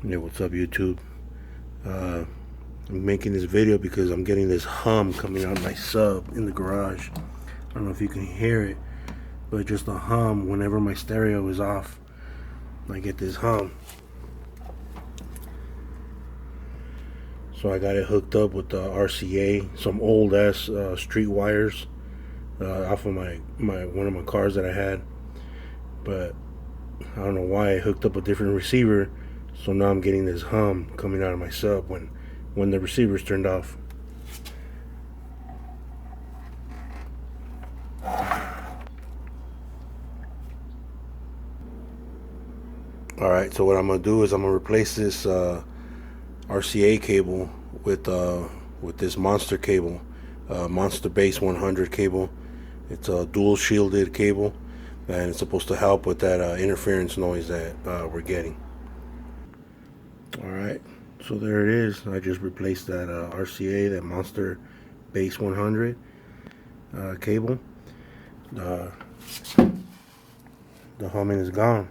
Yeah, what's up, YouTube? I'm making this video because I'm getting this hum coming out of my sub in the garage. I don't know if you can hear it, but just a hum whenever my stereo is off. I get this hum. So I got it hooked up with the RCA, some old ass street wires off of my one of my cars that I had. But I don't know why I hooked up a different receiver. So now I'm getting this hum coming out of my sub when the receiver's turned off. Alright, so what I'm going to do is I'm going to replace this RCA cable with this Monster cable, Monster Base 100 cable. It's a dual shielded cable, and it's supposed to help with that interference noise that we're getting. Alright, so there it is. I just replaced that RCA, that Monster Base 100 cable. The humming is gone.